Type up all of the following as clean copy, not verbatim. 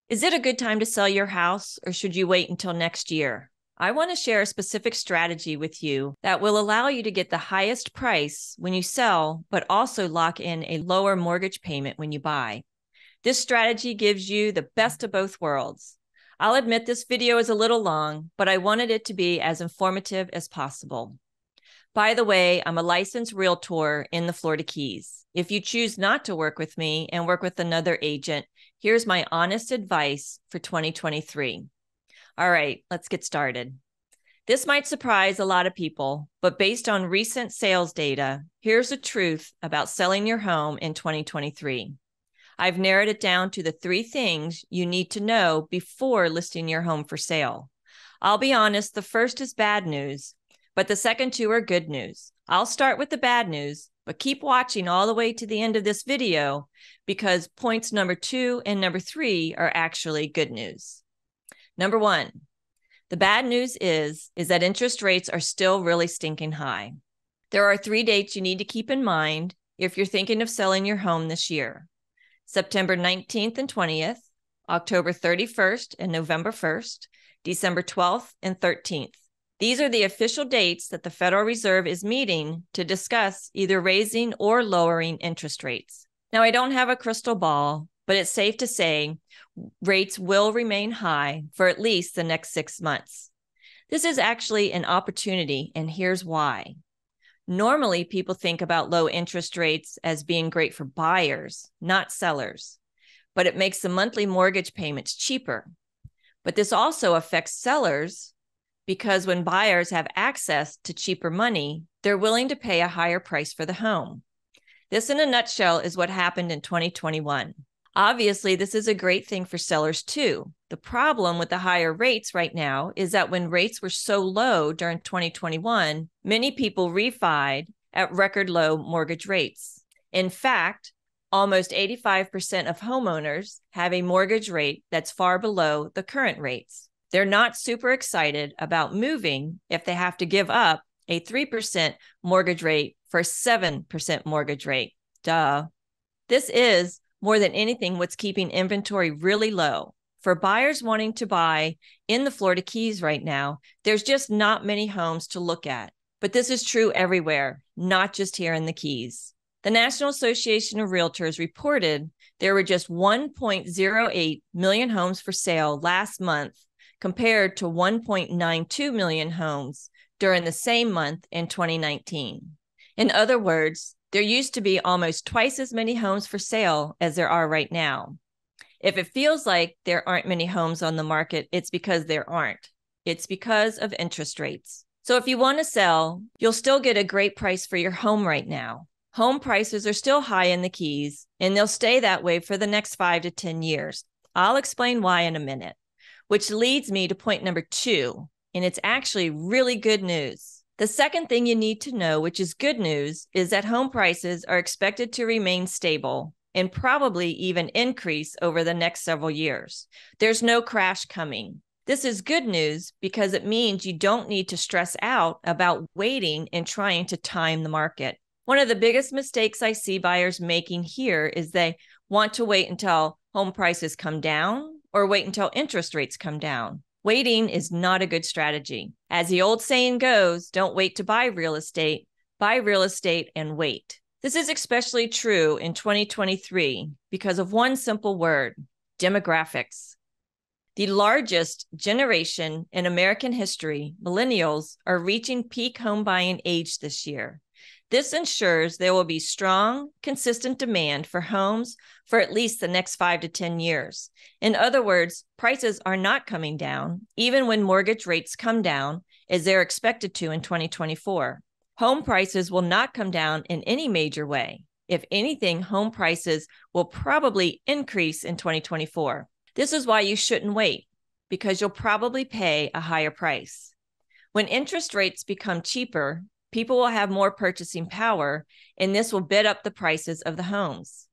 Is it a good time to sell your house, or should you wait until next year? I want to share a specific strategy with you that will allow you to get the highest price when you sell, but also lock in a lower mortgage payment when you buy. This strategy gives you the best of both worlds. I'll admit this video is a little long, but I wanted it to be as informative as possible. By the way, I'm a licensed realtor in the Florida Keys. If you choose not to work with me and work with another agent, here's my honest advice for 2023. All right, let's get started. This might surprise a lot of people, but based on recent sales data, here's the truth about selling your home in 2023. I've narrowed it down to the 3 things you need to know before listing your home for sale. I'll be honest, the first is bad news, but the second 2 are good news. I'll start with the bad news, but keep watching all the way to the end of this video because points number 2 and number 3 are actually good news. Number 1, the bad news is that interest rates are still really stinking high. There are 3 dates you need to keep in mind if you're thinking of selling your home this year: September 19th and 20th, October 31st and November 1st, December 12th and 13th. These are the official dates that the Federal Reserve is meeting to discuss either raising or lowering interest rates. Now, I don't have a crystal ball, but it's safe to say rates will remain high for at least the next 6 months. This is actually an opportunity, and here's why. Normally, people think about low interest rates as being great for buyers, not sellers, but it makes the monthly mortgage payments cheaper. But this also affects sellers because when buyers have access to cheaper money, they're willing to pay a higher price for the home. This, in a nutshell, is what happened in 2021. Obviously, this is a great thing for sellers too. The problem with the higher rates right now is that when rates were so low during 2021, many people refied at record low mortgage rates. In fact, almost 85% of homeowners have a mortgage rate that's far below the current rates. They're not super excited about moving if they have to give up a 3% mortgage rate for a 7% mortgage rate. Duh. This is more than anything what's keeping inventory really low. For buyers wanting to buy in the Florida Keys right now, there's just not many homes to look at. But this is true everywhere, not just here in the Keys. The National Association of Realtors reported there were just 1.08 million homes for sale last month compared to 1.92 million homes during the same month in 2019. In other words, there used to be almost twice as many homes for sale as there are right now. If it feels like there aren't many homes on the market, it's because there aren't. It's because of interest rates. So if you want to sell, you'll still get a great price for your home right now. Home prices are still high in the Keys, and they'll stay that way for the next 5 to 10 years. I'll explain why in a minute, which leads me to point number 2, and it's actually really good news. The second thing you need to know, which is good news, is that home prices are expected to remain stable and probably even increase over the next several years. There's no crash coming. This is good news because it means you don't need to stress out about waiting and trying to time the market. One of the biggest mistakes I see buyers making here is they want to wait until home prices come down or wait until interest rates come down. Waiting is not a good strategy. As the old saying goes, don't wait to buy real estate and wait. This is especially true in 2023 because of one simple word: demographics. The largest generation in American history, millennials, are reaching peak home buying age this year. This ensures there will be strong, consistent demand for homes for at least the next 5 to 10 years. In other words, prices are not coming down, even when mortgage rates come down, as they're expected to in 2024. Home prices will not come down in any major way. If anything, home prices will probably increase in 2024. This is why you shouldn't wait, because you'll probably pay a higher price. When interest rates become cheaper, people will have more purchasing power, and this will bid up the prices of the homes.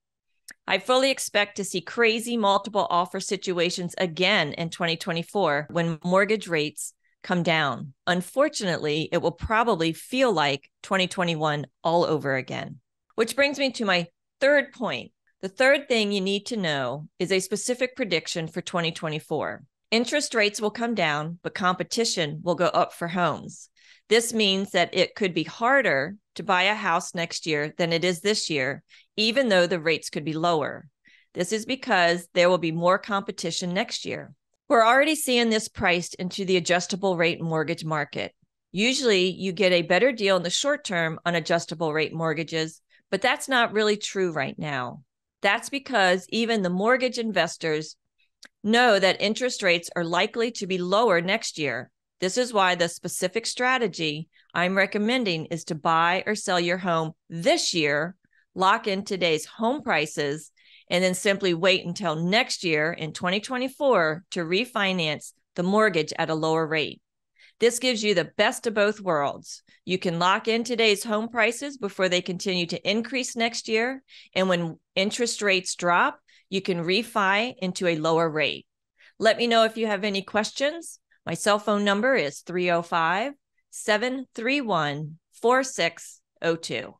I fully expect to see crazy multiple offer situations again in 2024 when mortgage rates come down. Unfortunately, it will probably feel like 2021 all over again. Which brings me to my third point. The third thing you need to know is a specific prediction for 2024. Interest rates will come down, but competition will go up for homes. This means that it could be harder to buy a house next year than it is this year, even though the rates could be lower. This is because there will be more competition next year. We're already seeing this priced into the adjustable rate mortgage market. Usually, you get a better deal in the short term on adjustable rate mortgages, but that's not really true right now. That's because even the mortgage investors know that interest rates are likely to be lower next year. This is why the specific strategy I'm recommending is to buy or sell your home this year, lock in today's home prices, and then simply wait until next year in 2024 to refinance the mortgage at a lower rate. This gives you the best of both worlds. You can lock in today's home prices before they continue to increase next year. And when interest rates drop, you can refi into a lower rate. Let me know if you have any questions. My cell phone number is 305-731-4602.